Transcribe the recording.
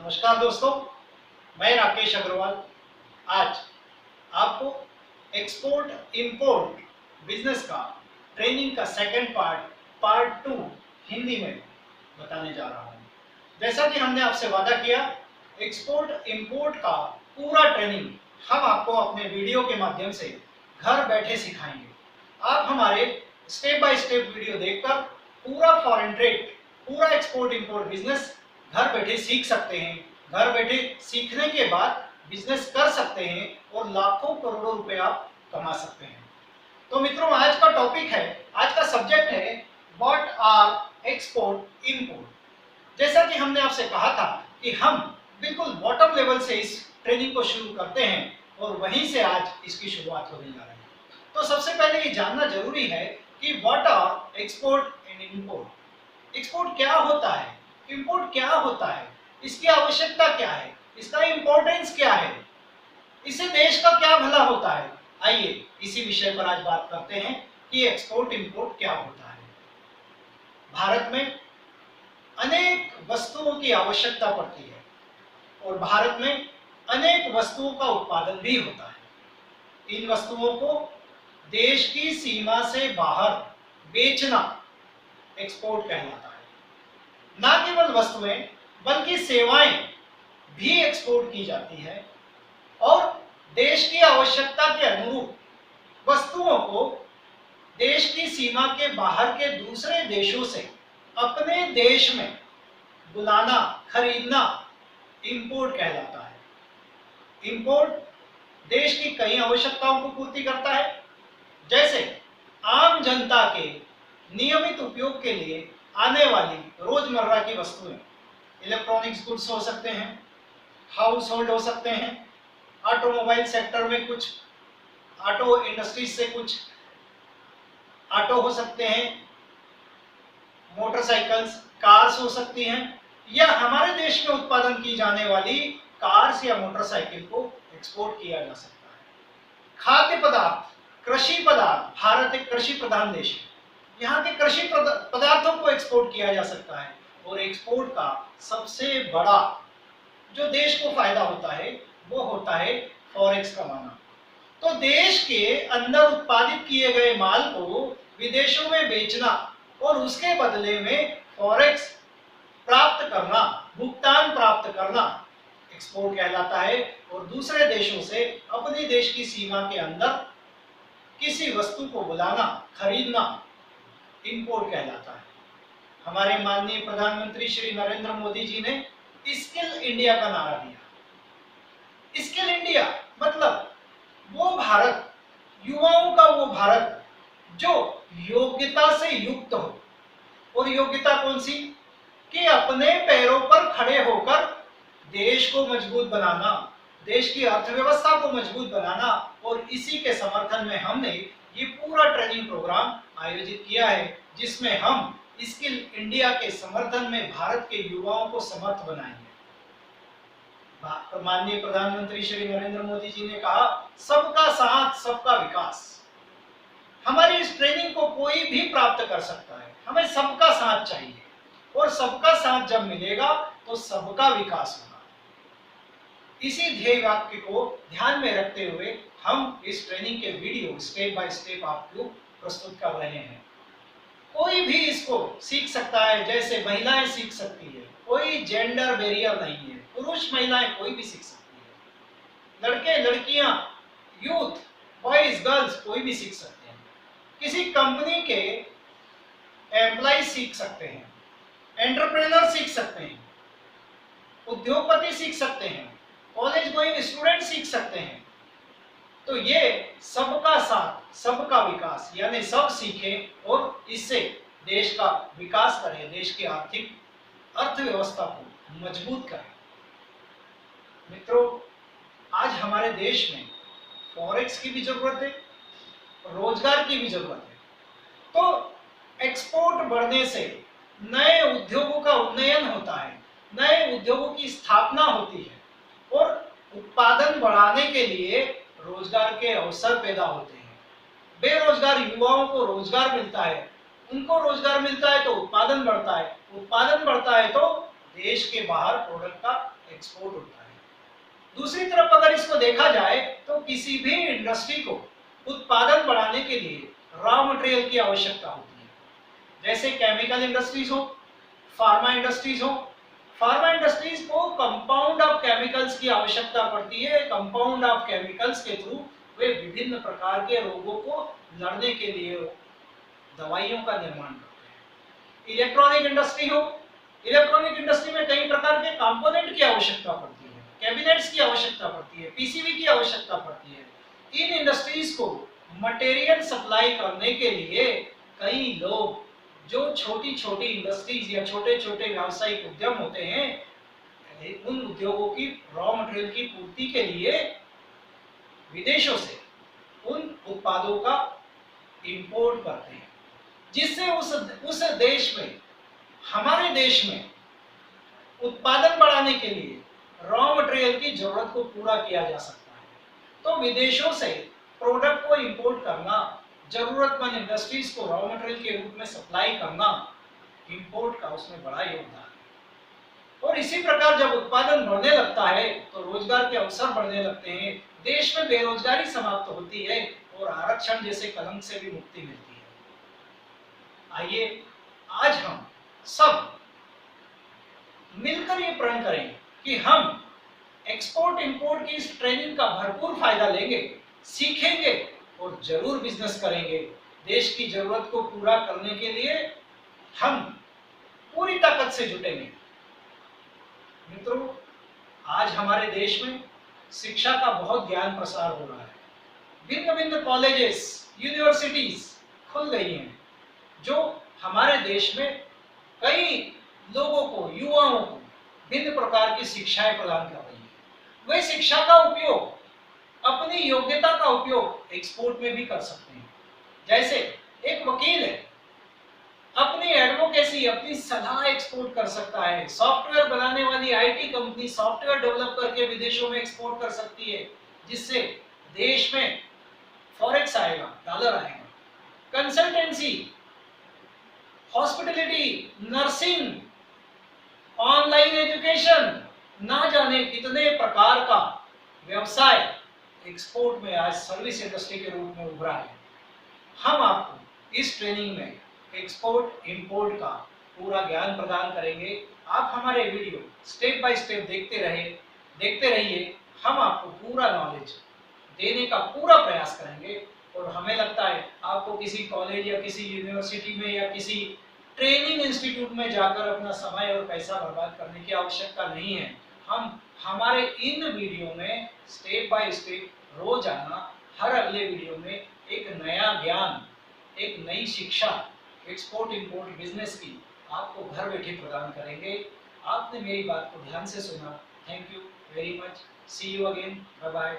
नमस्कार दोस्तों, मैं राकेश अग्रवाल आज आपको एक्सपोर्ट इंपोर्ट बिजनेस का ट्रेनिंग का सेकंड पार्ट 2 हिंदी में बताने जा रहा हूं। जैसा कि हमने आपसे वादा किया, एक्सपोर्ट इंपोर्ट का पूरा ट्रेनिंग हम आपको अपने वीडियो के माध्यम से घर बैठे सिखाएंगे। आप हमारे स्टेप बाय स्टेप वीडियो देखकर पूरा फॉरेन ट्रेड, पूरा एक्सपोर्ट इंपोर्ट बिजनेस घर बैठे सीख सकते हैं। घर बैठे सीखने के बाद बिजनेस कर सकते हैं और लाखों करोड़ों रुपए आप कमा सकते हैं। तो मित्रों, आज का टॉपिक है, आज का सब्जेक्ट है व्हाट आर एक्सपोर्ट इंपोर्ट। जैसा कि हमने आपसे कहा था कि हम बिल्कुल बॉटम लेवल से इस ट्रेनिंग को शुरू करते हैं और वहीं से आज इसकी शुरुआत होने जा रही है। तो सबसे पहले ये जानना जरूरी है कि what are export and import. Export क्या होता है, इंपोर्ट क्या होता है, इसकी आवश्यकता क्या है, इसका इंपॉर्टेंस क्या है, इससे देश का क्या भला होता है। आइए इसी विषय पर आज बात करते हैं कि एक्सपोर्ट इंपोर्ट क्या होता है। भारत में अनेक वस्तुओं की आवश्यकता पड़ती है और भारत में अनेक वस्तुओं का उत्पादन भी होता है। इन वस्तुओं को देश की सीमा से बाहर बेचना एक्सपोर्ट कहलाता है। न केवल वस्तुएं बल्कि सेवाएं भी एक्सपोर्ट की जाती है और देश की आवश्यकता के अनुरूप वस्तुओं को देश की सीमा के बाहर के दूसरे देशों से अपने देश में बुलाना, खरीदना इंपोर्ट कहलाता है। इंपोर्ट देश की कई आवश्यकताओं को पूर्ति करता है, जैसे आम जनता के नियमित उपयोग के लिए आने वाली रोजमर्रा की वस्तुएं, इलेक्ट्रॉनिक्स गुड्स हो सकते हैं, हाउस होल्ड हो सकते हैं, ऑटोमोबाइल सेक्टर में कुछ ऑटो इंडस्ट्रीज से कुछ ऑटो हो सकते हैं, मोटरसाइकिल्स, कार्स हो सकती हैं, या हमारे देश में उत्पादन की जाने वाली कार्स या मोटरसाइकिल को एक्सपोर्ट किया जा सकता है। खाद्य पदार्थ, कृषि पदार्थ, भारत एक कृषि प्रधान देश है, यहाँ के कृषि पदार्थों को एक्सपोर्ट किया जा सकता है। और एक्सपोर्ट का सबसे बड़ा जो देश को फायदा होता है वो होता है फॉरेक्स कमाना। तो देश के अंदर उत्पादित किए गए माल को विदेशों में बेचना और उसके बदले में फॉरेक्स प्राप्त करना, भुगतान प्राप्त करना एक्सपोर्ट कहलाता है। और दूसरे देशों से अपने देश की सीमा के अंदर किसी वस्तु को बुलाना, खरीदना इंपोर्ट कहलाता है। हमारे माननीय प्रधानमंत्री श्री नरेंद्र मोदी जी ने स्किल इंडिया का नारा दिया। स्किल इंडिया मतलब वो भारत, युवाओं का वो भारत जो योग्यता से युक्त हो। और योग्यता कौन सी? कि अपने पैरों पर खड़े होकर देश को मजबूत बनाना, देश की अर्थव्यवस्था को मजबूत बनाना। और इसी के समर्थन में हमने ये पूरा ट्रेनिंग प्रोग्राम आयोजित किया है, जिसमें हम स्किल इंडिया के समर्थन में भारत के युवाओं को समर्थ बनाएंगे। माननीय प्रधानमंत्री श्री नरेंद्र मोदी जी ने कहा, सबका साथ सबका विकास। हमारी इस ट्रेनिंग को कोई भी प्राप्त कर सकता है, हमें सबका साथ चाहिए और सबका साथ जब मिलेगा तो सबका विकास होगा। इसी ध्येय वाक्य को ध्यान में रखते हुए हम इस ट्रेनिंग के वीडियो स्टेप बाय स्टेप आपको प्रस्तुत कर रहे हैं। कोई भी इसको सीख सकता है, जैसे महिलाएं सीख सकती है, कोई जेंडर बैरियर नहीं है, पुरुष महिलाएं कोई भी सीख सकती है, लड़के लड़कियां, यूथ, बॉयज गर्ल्स कोई भी सीख सकते हैं। किसी कंपनी के एम्प्लॉय सीख सकते हैं, एंटरप्रेन्योर सीख सकते हैं, उद्योगपति सीख सकते हैं, कॉलेज गोइंग स्टूडेंट सीख सकते हैं। तो ये सबका साथ सबका विकास, यानी सब सीखें और इससे देश का विकास करें, देश की आर्थिक अर्थव्यवस्था को मजबूत करें। मित्रों, आज हमारे देश में फॉरेक्स की भी जरूरत है, रोजगार की भी जरूरत है। तो एक्सपोर्ट बढ़ने से नए उद्योगों का उन्नयन होता है, नए उद्योगों की स्थापना होती है और उत्पादन बढ़ाने के लिए रोजगार के अवसर पैदा होते हैं। बेरोजगार युवाओं को रोजगार मिलता है, उनको रोजगार मिलता है तो उत्पादन बढ़ता है, उत्पादन बढ़ता है तो देश के बाहर प्रोडक्ट का एक्सपोर्ट होता है। दूसरी तरफ अगर इसको देखा जाए तो किसी भी इंडस्ट्री को उत्पादन बढ़ाने के लिए रॉ मटेरियल की आवश्यकता होती है। जैसे केमिकल इंडस्ट्रीज हो, फार्मा इंडस्ट्रीज हो। फार्मा इंडस्ट्रीज को कंपाउंड ऑफ केमिकल्स की आवश्यकता पड़ती है। कंपाउंड ऑफ केमिकल्स के थ्रू वे विभिन्न प्रकार के रोगों को लड़ने के लिए दवाइयों का निर्माण करते हैं। इलेक्ट्रॉनिक इंडस्ट्री हो, इलेक्ट्रॉनिक इंडस्ट्री में कई प्रकार के कंपोनेंट की आवश्यकता पड़ती है, कैबिनेट्स की आवश्यकता पड़ती है, पीसीबी की आवश्यकता पड़ती है। इन इंडस्ट्रीज को मटेरियल सप्लाई करने के लिए कई लोग, जो छोटी छोटी इंडस्ट्रीज या छोटे छोटे व्यावसायिक उद्यम होते हैं, उन उद्योगों की रॉ मटेरियल की पूर्ति के लिए विदेशों से उन उत्पादों का इंपोर्ट करते हैं, जिससे उस देश में, हमारे देश में उत्पादन बढ़ाने के लिए रॉ मटेरियल की जरूरत को पूरा किया जा सकता है। तो विदेशों से प्रोडक्ट को इंपोर्ट करना, जरूरतमंद इंडस्ट्रीज को रॉ मटेरियल के रूप में सप्लाई करना, इंपोर्ट का उसमें बड़ा योगदान है। और इसी प्रकार जब उत्पादन बढ़ने लगता है तो रोजगार के अवसर बढ़ने लगते हैं, देश में बेरोजगारी समाप्त होती है और आरक्षण जैसे कलंक से भी मुक्ति मिलती है। आइए आज हम सब मिलकर ये प्रण करें कि हम एक्सपोर्ट इंपोर्ट की इस ट्रेनिंग का भरपूर फायदा लेंगे, सीखेंगे और जरूर बिजनेस करेंगे। देश की जरूरत को पूरा करने के लिए हम पूरी ताकत से जुटेंगे। मित्रों, आज हमारे देश में शिक्षा का बहुत ज्ञान प्रसार हो रहा है। भिन्न भिन्न कॉलेजेस, यूनिवर्सिटीज खुल गई हैं, जो हमारे देश में कई लोगों को, युवाओं को भिन्न प्रकार की शिक्षाएं प्रदान कर रही है। वे शिक्षा का उपयोग, अपनी योग्यता का उपयोग एक्सपोर्ट में भी कर सकते हैं। जैसे एक वकील है, अपनी एडवोकेसी, अपनी सलाह एक्सपोर्ट कर सकता है। सॉफ्टवेयर बनाने वाली आईटी कंपनी सॉफ्टवेयर डेवलप करके विदेशों में एक्सपोर्ट कर सकती है, जिससे देश में फॉरेक्स आएगा, डॉलर आएगा। Consultancy, hospitality, nursing, online education, ना जाने कितने प्रकार का व्यवसाय एक्सपोर्ट में आज सर्विस इंडस्ट्री के रूप में उभरा है। हम आपको इस ट्रेनिंग में एक्सपोर्ट इंपोर्ट का पूरा ज्ञान प्रदान करेंगे। आप हमारे वीडियो स्टेप बाय स्टेप देखते रहिए। हम आपको पूरा नॉलेज देने का पूरा प्रयास करेंगे और हमें लगता है आपको किसी कॉलेज या किसी यूनिवर्सिटी में या किसी ट्रेनिंग इंस्टीट्यूट में जाकर अपना समय और पैसा बर्बाद करने की आवश्यकता नहीं है। हम हमारे इन वीडियो में स्टेप बाय स्टेप रोजाना हर अगले वीडियो में एक नया ज्ञान, एक नई शिक्षा एक्सपोर्ट इंपोर्ट बिजनेस की आपको घर बैठे प्रदान करेंगे। आपने मेरी बात को ध्यान से सुना। Thank you very much. See you again. Bye bye.